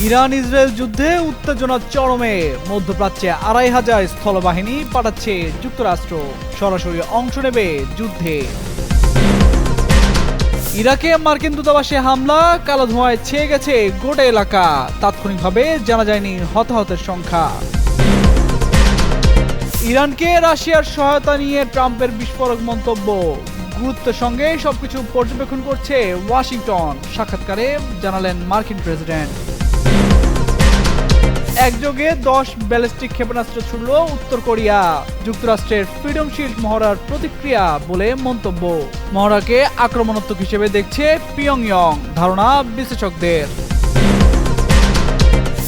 Iran Israel যুদ্ধে উত্তেজনা চরমে। মধ্যপ্রাচ্যে ২৫০০ স্থলবাহিনী পাঠাচ্ছে যুক্তরাষ্ট্র, সরাসরি অংশ নেবে যুদ্ধে। ইরাকে মার্কিন দূতাবাসে হামলা, কালো ধোঁয়ায় ছেয়ে গেছে গোটা এলাকা। তাৎক্ষণিকভাবে জানা যায়নি হতাহতের সংখ্যা। ইরানকে রাশিয়ার সহায়তা নিয়ে ট্রাম্পের বিস্ফোরক মন্তব্য। গুরুত্বের সঙ্গে সবকিছু পর্যবেক্ষণ করছে ওয়াশিংটন, সাক্ষাৎকারে জানালেন মার্কিন প্রেসিডেন্ট। একযোগে 10 ব্যালিস্টিক ক্ষেপণাস্ত্র ছুড়ল উত্তর কোরিয়া। যুক্তরাষ্ট্রের ফ্রিডম শিল্ড মহড়ার প্রতিক্রিয়া বলে মন্তব্য। মহড়াকে আক্রমণাত্মক হিসেবে দেখছে পিয়ংইয়ং, ধারণা বিশ্লেষকদের।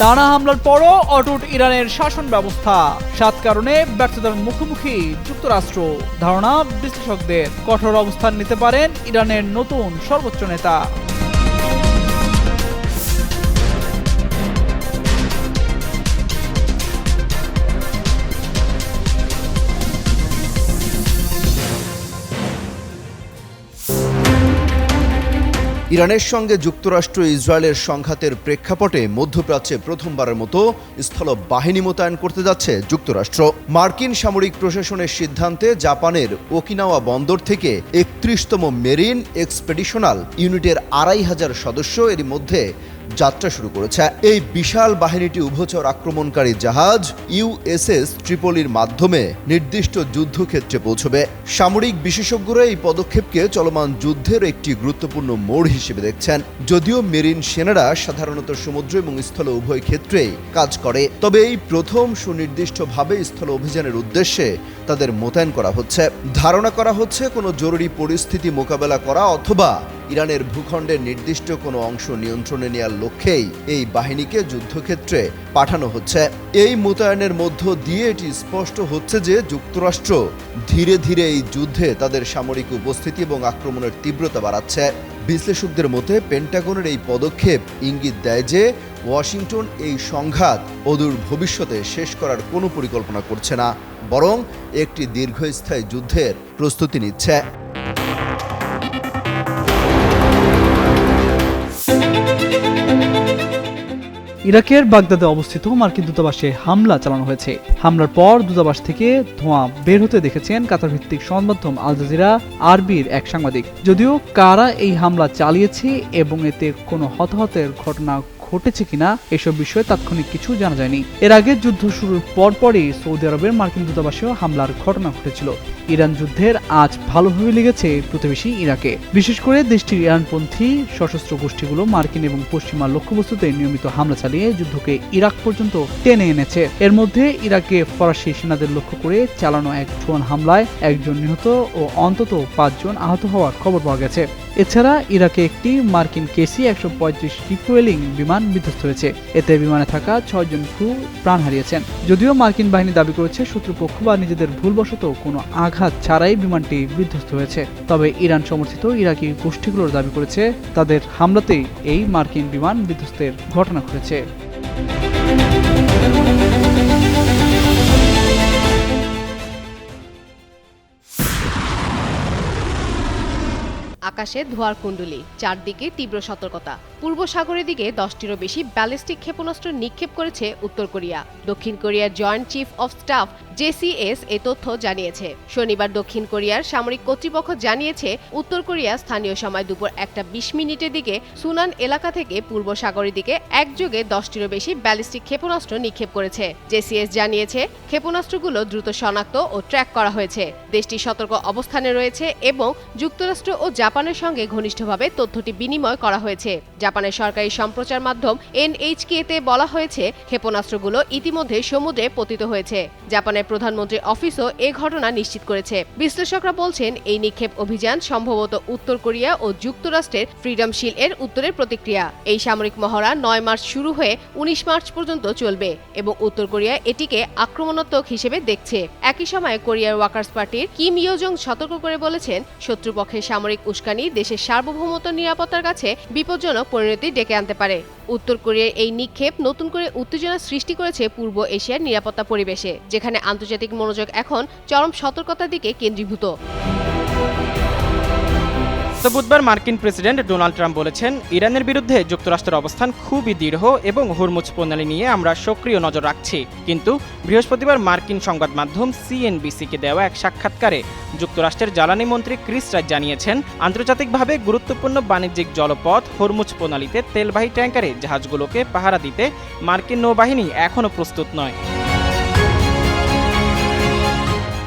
টানা হামলার পরও অটুট ইরানের শাসন ব্যবস্থা, 7 কারণে ব্যর্থতার মুখোমুখি যুক্তরাষ্ট্র, ধারণা বিশ্লেষকদের। কঠোর অবস্থান নিতে পারেন ইরানের নতুন সর্বোচ্চ নেতা। ইরানের সঙ্গে যুক্তরাষ্ট্র ইসরায়েলের সংঘাতের প্রেক্ষাপটে মধ্যপ্রাচ্যে প্রথমবারের মতো স্থল বাহিনী মোতায়েন করতে যাচ্ছে যুক্তরাষ্ট্র। মার্কিন সামরিক প্রশাসনের সিদ্ধান্তে জাপানের ওকিনাওয়া বন্দর থেকে ৩১তম মেরিন এক্সপেডিশনাল ইউনিটের ২৫০০ সদস্য এরই মধ্যে যাত্রা শুরু করেছে। এই বিশাল বাহিনীটি উভচর আক্রমণকারী জাহাজ ইউএসএস ট্রিপলির মাধ্যমে নির্দিষ্ট যুদ্ধক্ষেত্রে পৌঁছবে। সামরিক বিশেষজ্ঞরা এই পদক্ষেপকে চলমান যুদ্ধের একটি গুরুত্বপূর্ণ মোড় হিসেবে দেখছেন। যদিও মেরিন সেনারা সাধারণত সমুদ্র এবং স্থল উভয় ক্ষেত্রেই কাজ করে, তবে এই প্রথম সুনির্দিষ্টভাবে স্থল অভিযানের উদ্দেশ্যে তাদের মোতায়েন করা হচ্ছে। ধারণা করা হচ্ছে কোনো জরুরি পরিস্থিতি মোকাবেলা করা অথবা ইরানের ভূখণ্ডের নির্দিষ্ট কোনো অংশ নিয়ন্ত্রণে নেওয়ার লক্ষ্যেই এই বাহিনীকে যুদ্ধক্ষেত্রে পাঠানো হচ্ছে। এই মোতায়েনের মধ্য দিয়ে এটি স্পষ্ট হচ্ছে যে যুক্তরাষ্ট্র ধীরে ধীরে এই যুদ্ধে তাদের সামরিক উপস্থিতি এবং আক্রমণের তীব্রতা বাড়াচ্ছে। বিশ্লেষকদের মতে পেন্টাগনের এই পদক্ষেপ ইঙ্গিত দেয় যে ওয়াশিংটন এই সংঘাত অদূর ভবিষ্যতে শেষ করার কোনো পরিকল্পনা করছে না, বরং একটি দীর্ঘস্থায়ী যুদ্ধের প্রস্তুতি নিচ্ছে। ইরাকের বাগদাদে অবস্থিত মার্কিন দূতাবাসে হামলা চালানো হয়েছে। হামলার পর দূতাবাস থেকে ধোঁয়া বের হতে দেখেছেন কাতার ভিত্তিক সংবাদ মাধ্যম আল জাজিরা আরবির এক সাংবাদিক। যদিও কারা এই হামলা চালিয়েছে এবং এতে কোনো হতাহতের ঘটনা ঘটেছে কিনা এসব বিষয়ে তাৎক্ষণিক কিছু জানা যায়নি। এর আগে যুদ্ধ শুরুর পরপরই সৌদি আরবের মার্কিন দূতাবাসেও হামলার ঘটনা ঘটেছিল। ইরান যুদ্ধের আজ ভালোভাবে লেগেছে প্রতিবেশী ইরাকে। বিশেষ করে দেশটির ইরানপন্থী সশস্ত্র গোষ্ঠীগুলো মার্কিন এবং পশ্চিমা লক্ষ্যবস্তুতে নিয়মিত হামলা চালিয়ে যুদ্ধকে ইরাক পর্যন্ত টেনে এনেছে। এর মধ্যে ইরাকে ফরাসি সেনাদের লক্ষ্য করে চালানো এক ড্রোন হামলায় 1 জন নিহত ও অন্তত 5 জন আহত হওয়ার খবর পাওয়া গেছে। এছাড়া ইরাকে একটি মার্কিন KC-135 রিফুয়েলিং বিমান বিধ্বস্ত হয়েছে। এতে বিমানে থাকা 6 জন ক্রু প্রাণ হারিয়েছেন। যদিও মার্কিন বাহিনী দাবি করেছে শত্রুপক্ষ বা নিজেদের ভুলবশত কোনো আঘাত ছাড়াই বিমানটি বিধ্বস্ত হয়েছে। তবে ইরান সমর্থিত ইরাকি গোষ্ঠীগুলোর দাবি করেছে তাদের হামলাতেই এই মার্কিন বিমান বিধ্বস্তের ঘটনা ঘটেছে। আকাশে ধোঁয়ার কুণ্ডলী, চারদিকে তীব্র সতর্কতা। পূর্ব সাগরের দিকে 10টিরও বেশি ব্যালিস্টিক ক্ষেপণাস্ত্র নিক্ষেপ করেছে উত্তর কোরিয়া। দক্ষিণ কোরিয়ার joint chief of staff JCS এই তথ্য জানিয়েছে। শনিবার দক্ষিণ কোরিয়ার সামরিক কর্তৃপক্ষ জানিয়েছে উত্তর কোরিয়া স্থানীয় সময় দুপুর 1:20 দিকে সুনান এলাকা থেকে পূর্ব সাগরের দিকে একযোগে 10টিরও বেশি ব্যালিস্টিক ক্ষেপণাস্ত্র নিক্ষেপ করেছে। JCS জানিয়েছে ক্ষেপণাস্ত্রগুলো দ্রুত শনাক্ত ও ট্র্যাক করা হয়েছে। দেশটি সতর্ক অবস্থানে রয়েছে এবং যুক্তরাষ্ট্র ও জাপানের সঙ্গে ঘনিষ্ঠভাবে তথ্যটি বিনিময় করা হয়েছে। জাপানের সরকারি সম্প্রচার মাধ্যম NHK-তে বলা হয়েছে ক্ষেপণাস্ত্রগুলো ইতিমধ্যে সমুদ্রে পতিত হয়েছে। জাপানের প্রধানমন্ত্রীর অফিসও এ ঘটনা নিশ্চিত করেছে। বিশ্লেষকরা বলছেন এই নিক্ষেপ অভিযান সম্ভবত উত্তর কোরিয়া ও যুক্তরাষ্ট্রের ফ্রিডম শিল্ড এর উত্তরের প্রতিক্রিয়া। এই সামরিক মহড়া 9 মার্চ শুরু হয়ে 19 মার্চ পর্যন্ত চলবে এবং উত্তর কোরিয়া এটিকে আক্রমণাত্মক হিসেবে দেখছে। একই সময়ে কোরিয়ার ওয়ার্কার্স পার্টির কিম ইয়োজং সতর্ক করে বলেছেন শত্রুপক্ষের সামরিক উস্কানি দেশের সার্বভৌমত্ব নিরাপত্তার কাছে বিপজ্জনক পরিণতি ডেকে আনতে পারে। উত্তর কোরিয়ার এই নিক্ষেপ নতুন করে উত্তেজনা সৃষ্টি করেছে পূর্ব এশিয়ার নিরাপত্তা পরিবেশে, যেখানে আন্তর্জাতিক মনোযোগ এখন চরম সতর্কতার দিকে কেন্দ্রীভূত। গত বুধবার মার্কিন প্রেসিডেন্ট ডোনাল্ড ট্রাম্প বলেছেন, ইরানের বিরুদ্ধে যুক্তরাষ্ট্রের অবস্থান খুবই দৃঢ় এবং হরমুজ প্রণালী নিয়ে আমরা সক্রিয় নজর রাখছি। কিন্তু বৃহস্পতিবার মার্কিন সংবাদ মাধ্যম সিএনবিসিকে দেওয়া এক সাক্ষাৎকারে যুক্তরাষ্ট্রের জ্বালানি মন্ত্রী ক্রিস রাইট জানিয়েছেন, আন্তর্জাতিকভাবে গুরুত্বপূর্ণ বাণিজ্যিক জলপথ হরমুজ প্রণালীতে তেলবাহী ট্যাঙ্কারে জাহাজগুলোকে পাহারা দিতে মার্কিন নৌবাহিনী এখনও প্রস্তুত নয়।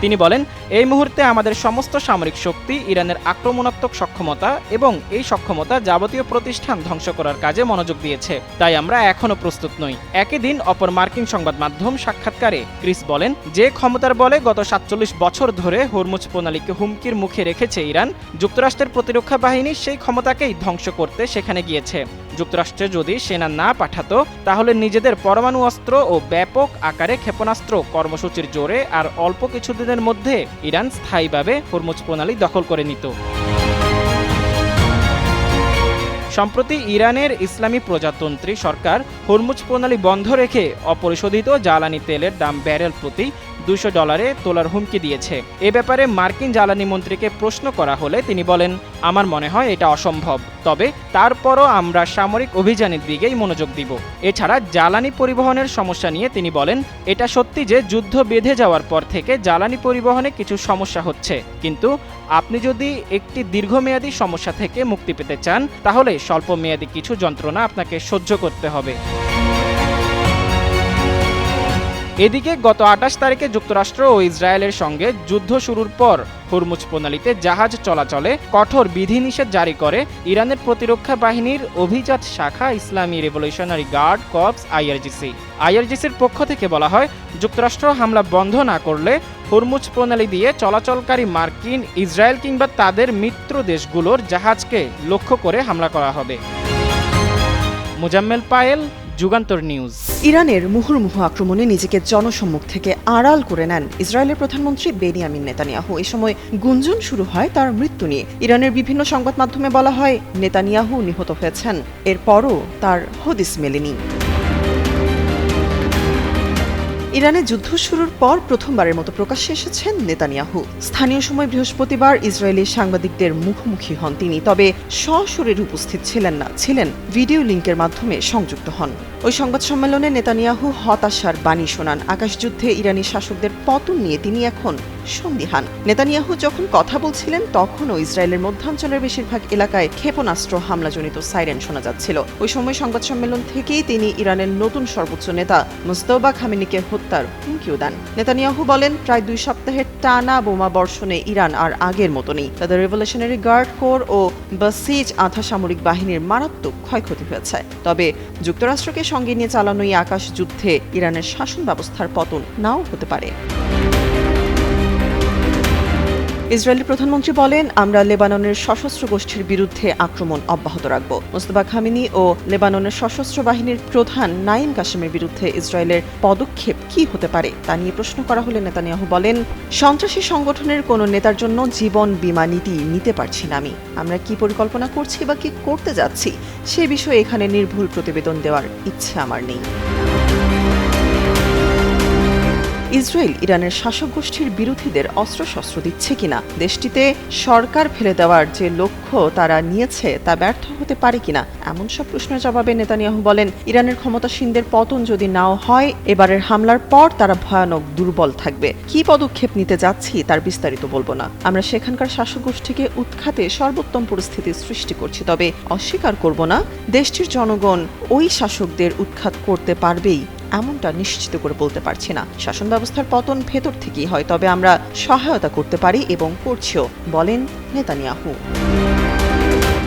তিনি বলেন, এই মুহূর্তে আমাদের সমস্ত সামরিক শক্তি ইরানের আক্রমণাত্মক সক্ষমতা এবং এই সক্ষমতা যাবতীয় প্রতিষ্ঠান ধ্বংস করার কাজে মনোযোগ দিয়েছে, তাই আমরা এখনও প্রস্তুত নই। একই দিন অপর মার্কিন সংবাদ মাধ্যম সাক্ষাৎকারে ক্রিস বলেন, যে ক্ষমতার বলে গত ৪৭ বছর ধরে হরমুজ প্রণালীকে হুমকির মুখে রেখেছে ইরান, যুক্তরাষ্ট্রের প্রতিরক্ষা বাহিনী সেই ক্ষমতাকেই ধ্বংস করতে সেখানে গিয়েছে। যুক্তরাষ্ট্র যদি সেনা না পাঠাতো তাহলে নিজেদের পরমাণু অস্ত্র ও ব্যাপক আকারে ক্ষেপণাস্ত্র কর্মসূচির জোরে আর অল্প কিছুদিনের মধ্যে ইরান স্থায়ীভাবে হরমুজ প্রণালী দখল করে নিত। সম্প্রতি ইরানের ইসলামী প্রজাতন্ত্রী সরকার হরমুজ প্রণালী বন্ধ রেখে অপরিশোধিত জ্বালানি তেলের দাম ব্যারেল প্রতি $200 তোলার হুমকি দিয়েছে। এ ব্যাপারে মার্কিন জ্বালানি মন্ত্রীকে প্রশ্ন করা হলে তিনি বলেন, আমার মনে হয় এটা অসম্ভব, তবে তারপরও আমরা সামরিক অভিযানের দিকেই মনোযোগ দিব। এছাড়া জ্বালানি পরিবহনের সমস্যা নিয়ে তিনি বলেন, এটা সত্যি যে যুদ্ধ বেঁধে যাওয়ার পর থেকে জ্বালানি পরিবহনে কিছু সমস্যা হচ্ছে, কিন্তু আপনি যদি একটি দীর্ঘমেয়াদী সমস্যা থেকে মুক্তি পেতে চান তাহলে স্বল্প মেয়াদী কিছু যন্ত্রণা আপনাকে সহ্য করতে হবে। এদিকে গত ২৮ তারিখে যুক্তরাষ্ট্র ও ইসরায়েলের সঙ্গে যুদ্ধ শুরুর পর হরমুজ প্রণালীতে জাহাজ চলাচলে কঠোর বিধিনিষেধ জারি করে ইরানের প্রতিরক্ষা বাহিনীর অভিজাত শাখা ইসলামী রেভলিউশনারি গার্ড কর্পস আইআরজিসির পক্ষ থেকে বলা হয়, যুক্তরাষ্ট্র হামলা বন্ধ না করলে হরমুজ প্রণালী দিয়ে চলাচলকারী মার্কিন, ইসরায়েল কিংবা তাদের মিত্র দেশগুলোর জাহাজকে লক্ষ্য করে হামলা করা হবে। মুজাম্মেল পায়েল, যুগান্তর নিউজ। ইরানের মুহুর্মুহু আক্রমণে নিজেকে জনসম্মুখ থেকে আড়াল করে নেন ইসরায়েলের প্রধানমন্ত্রী বেনিয়ামিন নেতানিয়াহু। এই সময় গুঞ্জন শুরু হয় তার মৃত্যু নিয়ে। ইরানের বিভিন্ন সংবাদ মাধ্যমে বলা হয়, নেতানিয়াহু নিহত হয়েছেন, এরপরও তার হদিস মেলেনি। ইরানে যুদ্ধ শুরুর পর প্রথমবারের মতো প্রকাশ্যে এসেছেন নেতানিয়াহু। স্থানীয় সময় বৃহস্পতিবার ইসরায়েলি সাংবাদিকদের মুখোমুখি হন তিনি, তবে সশরীরে উপস্থিত ছিলেন না, ছিলেন ভিডিও লিঙ্কের মাধ্যমে সংযুক্ত হন। ওই সংবাদ সম্মেলনে নেতানিয়াহু হতাশার বাণী শোনান। আকাশযুদ্ধে ইরানি শাসকদের পতন নিয়ে তিনি এখন সন্দিহান। নেতানিয়াহু যখন কথা বলছিলেন তখনও ইসরায়েলের মধ্যাঞ্চলের বেশিরভাগ এলাকায় ক্ষেপণাস্ত্র হামলাজনিত সাইরেন শোনা যাচ্ছিল। ওই সময় সংবাদ সম্মেলন থেকেই তিনি ইরানের নতুন সর্বোচ্চ নেতা মুজতবা খামেনিকে হত্যার হুমকিও দেন। নেতানিয়াহু বলেন, প্রায় 2 সপ্তাহের টানা বোমা বর্ষণে ইরান আর আগের মতো নেই। তাদের রেভলিউশনারি গার্ড কোর ও বাসিজ আধা সামরিক বাহিনীর মারাত্মক ক্ষয়ক্ষতি হয়েছে। তবে যুক্তরাষ্ট্রকে সঙ্গে নিয়ে চালানো এই আকাশ যুদ্ধে ইরানের শাসন ব্যবস্থার পতন নাও হতে পারে। ইসরায়েলি প্রধানমন্ত্রী বলেন, আমরা লেবাননের সশস্ত্র গোষ্ঠীর বিরুদ্ধে আক্রমণ অব্যাহত রাখব। মুজতবা খামেনি ও লেবাননের সশস্ত্র বাহিনীর প্রধান নাইম কাসেমের বিরুদ্ধে ইসরায়েলের পদক্ষেপ কি হতে পারে তা নিয়ে প্রশ্ন করা হলে নেতানিয়াহু বলেন, সন্ত্রাসী সংগঠনের কোনো নেতার জন্য জীবন বীমা নীতি নিতে পারছি না আমি। আমরা কি পরিকল্পনা করছি বা কি করতে যাচ্ছি সে বিষয়ে এখানে নির্ভুল প্রতিবেদন দেওয়ার ইচ্ছে আমার নেই। ইসরায়েল ইরানের শাসক গোষ্ঠীর বিরোধীদের অস্ত্রশস্ত্র দিচ্ছে কিনা, দেশটিতে সরকার ফেলে দেওয়ার যে লক্ষ্য তারা নিয়েছে তা ব্যর্থ হতে পারে কিনা, এমন সব প্রশ্নের জবাবে নেতানিয়াহু বলেন, ইরানের ক্ষমতাসীনদের পতন যদি নাও হয়, এবারের হামলার পর তারা ভয়ানক দুর্বল থাকবে। কি পদক্ষেপ নিতে যাচ্ছি তার বিস্তারিত বলবো না। আমরা সেখানকার শাসক গোষ্ঠীকে উৎখাতে সর্বোত্তম পরিস্থিতি সৃষ্টি করছি, তবে অস্বীকার করব না দেশটির জনগণ ওই শাসকদের উৎখাত করতে পারবেই এমনটা নিশ্চিত করে বলতে পারছি না। শাসন ব্যবস্থার পতন ভেতর থেকেই হয়, তবে আমরা সহায়তা করতে পারি এবং করছিও, বলেন নেতানিয়াহু।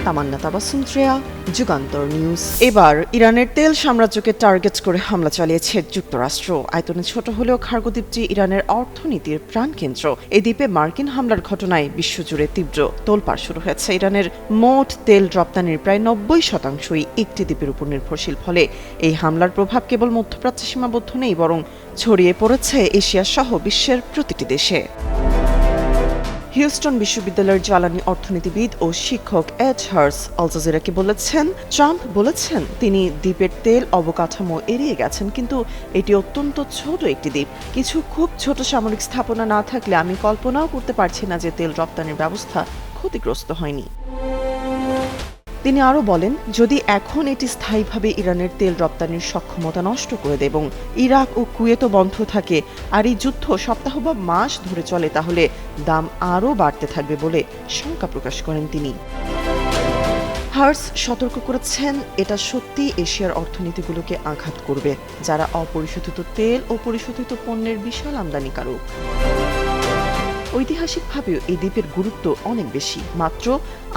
তামান্না তাবাসসুম শ্রেয়া, যুগান্তর নিউজ। এবার ইরানের তেল সাম্রাজ্যকে টার্গেট করে হামলা চালিয়েছে যুক্তরাষ্ট্র। আয়তনে ছোট হলেও খার্গো দ্বীপটি ইরানের অর্থনীতির প্রাণকেন্দ্র। এই দ্বীপে মার্কিন হামলার ঘটনায় বিশ্বজুড়ে তীব্র তোলপাড় শুরু হয়েছে। ইরানের মোট তেল রপ্তানির প্রায় ৯০% একটি দ্বীপের উপর নির্ভরশীল। ফলে এই হামলার প্রভাব কেবল মধ্যপ্রাচ্যে সীমাবদ্ধ নেই, বরং ছড়িয়ে পড়েছে এশিয়া সহ বিশ্বের প্রতিটি দেশে। হিউস্টন বিশ্ববিদ্যালয়ের জ্বালানি অর্থনীতিবিদ ও শিক্ষক এড হার্স আল জাজিরাকে বলেছেন, ট্রাম্প বলেছেন তিনি দ্বীপের তেল অবকাঠামো এড়িয়ে গেছেন, কিন্তু এটি অত্যন্ত ছোট একটি দ্বীপ। কিছু খুব ছোট সামরিক স্থাপনা না থাকলে আমি কল্পনাও করতে পারছি না যে তেল রপ্তানির ব্যবস্থা ক্ষতিগ্রস্ত হয়নি। তিনি আরও বলেন, যদি এখন এটি স্থায়ীভাবে ইরানের তেল রপ্তানির সক্ষমতা নষ্ট করে দেয় এবং ইরাক ও কুয়েতও বন্ধ থাকে আর এই যুদ্ধ সপ্তাহ বা মাস ধরে চলে, তাহলে দাম আরও বাড়তে থাকবে বলে শঙ্কা প্রকাশ করেন তিনি। হার্স সতর্ক করেছেন, এটা সত্যি এশিয়ার অর্থনীতিগুলোকে আঘাত করবে, যারা অপরিশোধিত তেল ও পরিশোধিত পণ্যের বিশাল আমদানিকারক। ঐতিহাসিকভাবেও এই দ্বীপের গুরুত্ব অনেক বেশি। মাত্র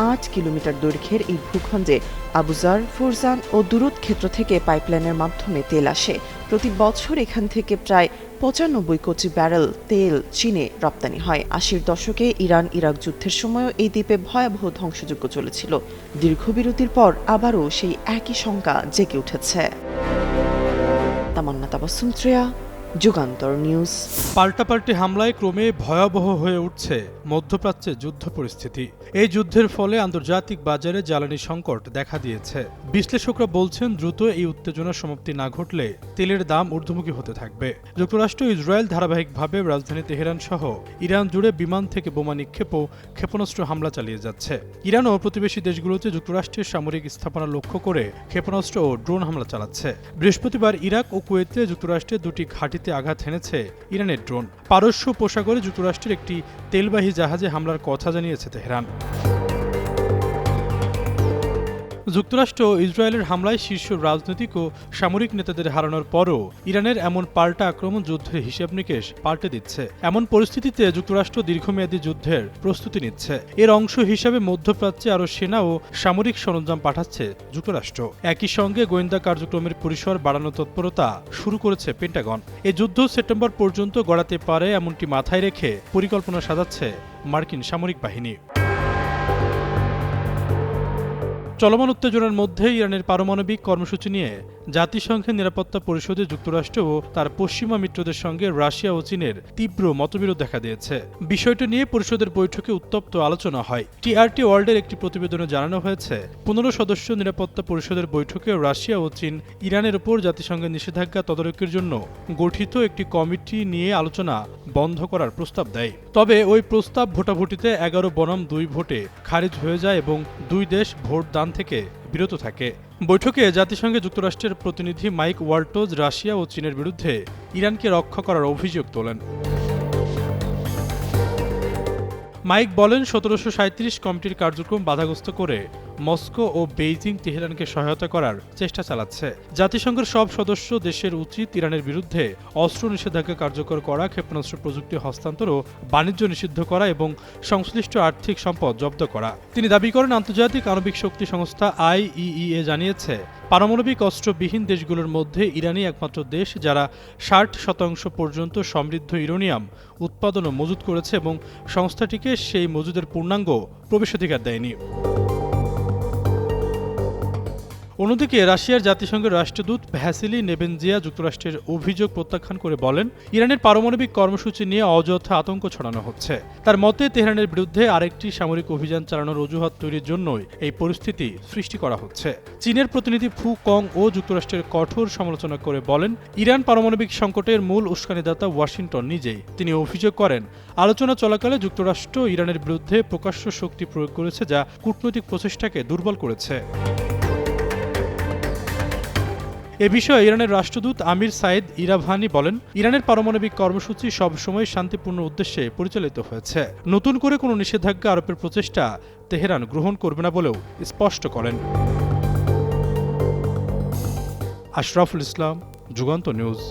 ৮ কিলোমিটার দৈর্ঘ্যের এই ভূখণ্ডে আবুজার, ফুরজান ও দুরুদ ক্ষেত্র থেকে পাইপলাইনের মাধ্যমে তেল আসে। প্রতি বছর এখান থেকে প্রায় ৯৫ কোটি ব্যারেল তেল চীনে রপ্তানি হয়। ৮০-র দশকে ইরান ইরাক যুদ্ধের সময়ও এই দ্বীপে ভয়াবহ ধ্বংসযজ্ঞ চলেছিল। দীর্ঘ বিরতির পর আবারও সেই একই শঙ্কা জেগে উঠেছে। তামান্না তাবাসসুম শ্রেয়া, যুগান্তর নিউজ। পাল্টাপাল্টি হামলায় ক্রমে ভয়াবহ হয়ে উঠছে মধ্যপ্রাচ্যে যুদ্ধ পরিস্থিতি। এই যুদ্ধের ফলে আন্তর্জাতিক বাজারে জ্বালানি সংকট দেখা দিয়েছে। বিশ্লেষকরা বলছেন, দ্রুত এই উত্তেজনার সমাপ্তি না ঘটলে তেলের দাম ঊর্ধ্বমুখী হতে থাকবে। যুক্তরাষ্ট্র ও ইসরায়েল ধারাবাহিকভাবে রাজধানী তেহরান সহ ইরান জুড়ে বিমান থেকে বোমা নিক্ষেপ ও ক্ষেপণাস্ত্র হামলা চালিয়ে যাচ্ছে। ইরান ও প্রতিবেশী দেশগুলোতে যুক্তরাষ্ট্রের সামরিক স্থাপনা লক্ষ্য করে ক্ষেপণাস্ত্র ও ড্রোন হামলা চালাচ্ছে। বৃহস্পতিবার ইরাক ও কুয়েতে যুক্তরাষ্ট্রের দুটি ঘাঁটিতে আঘাত হেনেছে ইরানের ড্রোন। পারস্য উপসাগরে যুক্তরাষ্ট্রের একটি তেলবাহী জাহাজে হামলার কথা জানিয়েছে তেহরান। যুক্তরাষ্ট্র ও ইসরায়েলের হামলায় শীর্ষ রাজনৈতিক ও সামরিক নেতাদের হারানোর পরও ইরানের এমন পাল্টা আক্রমণ যুদ্ধের হিসেব নিকেশ পাল্টে দিচ্ছে। এমন পরিস্থিতিতে যুক্তরাষ্ট্র দীর্ঘমেয়াদী যুদ্ধের প্রস্তুতি নিচ্ছে। এর অংশ হিসাবে মধ্যপ্রাচ্যে আরও সেনা ও সামরিক সরঞ্জাম পাঠাচ্ছে যুক্তরাষ্ট্র। একই সঙ্গে গোয়েন্দা কার্যক্রমের পরিসর বাড়ানোর তৎপরতা শুরু করেছে পেন্টাগন। এই যুদ্ধ সেপ্টেম্বর পর্যন্ত গড়াতে পারে এমনটি মাথায় রেখে পরিকল্পনা সাজাচ্ছে মার্কিন সামরিক বাহিনী। চলমান উত্তেজনার মধ্যে ইরানের পারমাণবিক কর্মসূচি নিয়ে জাতিসংঘের নিরাপত্তা পরিষদে যুক্তরাষ্ট্র ও তার পশ্চিমা মিত্রদের সঙ্গে রাশিয়া ও চীনের তীব্র মতবিরোধ দেখা দিয়েছে। বিষয়টি নিয়ে পরিষদের বৈঠকে উত্তপ্ত আলোচনা হয়। টিআরটি ওয়ার্ল্ডের একটি প্রতিবেদনে জানানো হয়েছে, ১৫ সদস্য নিরাপত্তা পরিষদের বৈঠকে রাশিয়া ও চীন ইরানের উপর জাতিসংঘের নিষেধাজ্ঞা তদারকির জন্য গঠিত একটি কমিটি নিয়ে আলোচনা বন্ধ করার প্রস্তাব দেয়। তবে ওই প্রস্তাব ভোটাভুটিতে ১১ বনাম ২ ভোটে খারিজ হয়ে যায় এবং দুই দেশ ভোট দান থেকে বিরত থাকে। বৈঠকে জাতিসংঘে যুক্তরাষ্ট্রের প্রতিনিধি মাইক ওয়াল্টোজ রাশিয়া ও চীনের বিরুদ্ধে ইরানকে রক্ষা করার অভিযোগ তোলেন। মাইক বলেন, ১৭৩৭ কমিটির কার্যক্রম বাধাগ্রস্ত করে মস্কো ও বেইজিং তেহরানকে সহায়তা করার চেষ্টা চালাচ্ছে। জাতিসংঘের সব সদস্য দেশের উচিত ইরানের বিরুদ্ধে অস্ত্র নিষেধাজ্ঞা কার্যকর করা, ক্ষেপণাস্ত্র প্রযুক্তি হস্তান্তর ও বাণিজ্য নিষিদ্ধ করা এবং সংশ্লিষ্ট আর্থিক সম্পদ জব্দ করা। তিনি দাবি করেন, আন্তর্জাতিক আণবিক শক্তি সংস্থা IAEA জানিয়েছে, পারমাণবিক অস্ত্রবিহীন দেশগুলোর মধ্যে ইরানই একমাত্র দেশ যারা ৬০% পর্যন্ত সমৃদ্ধ ইউরেনিয়াম উৎপাদন ও মজুত করেছে এবং সংস্থাটিকে সেই মজুদের পূর্ণাঙ্গ প্রবেশাধিকার দেয়নি। অন্যদিকে রাশিয়ার জাতিসংঘের রাষ্ট্রদূত ভ্যাসিলি নেবেনজিয়া যুক্তরাষ্ট্রের অভিযোগ প্রত্যাখ্যান করে বলেন, ইরানের পারমাণবিক কর্মসূচি নিয়ে অযথা আতঙ্ক ছড়ানো হচ্ছে। তার মতে, তেহরানের বিরুদ্ধে আরেকটি সামরিক অভিযান চালানোর অজুহাত তৈরির জন্যই এই পরিস্থিতি সৃষ্টি করা হচ্ছে। চীনের প্রতিনিধি ফু কং ও যুক্তরাষ্ট্রের কঠোর সমালোচনা করে বলেন, ইরান পারমাণবিক সংকটের মূল উস্কানিদাতা ওয়াশিংটন নিজেই। তিনি অভিযোগ করেন, আলোচনা চলাকালে যুক্তরাষ্ট্র ইরানের বিরুদ্ধে প্রকাশ্য শক্তি প্রয়োগ করেছে, যা কূটনৈতিক প্রচেষ্টাকে দুর্বল করেছে। এ বিষয়ে ইরানের রাষ্ট্রদূত আমির সাইদ ইরাভানি বলেন, ইরানের পারমাণবিক কর্মসূচি সবসময় শান্তিপূর্ণ উদ্দেশ্যে পরিচালিত হয়েছে। নতুন করে কোনো নিষেধাজ্ঞা আরোপের প্রচেষ্টা তেহরান গ্রহণ করবে না বলেও স্পষ্ট করেন। আশরাফুল ইসলাম, যুগান্তর নিউজ।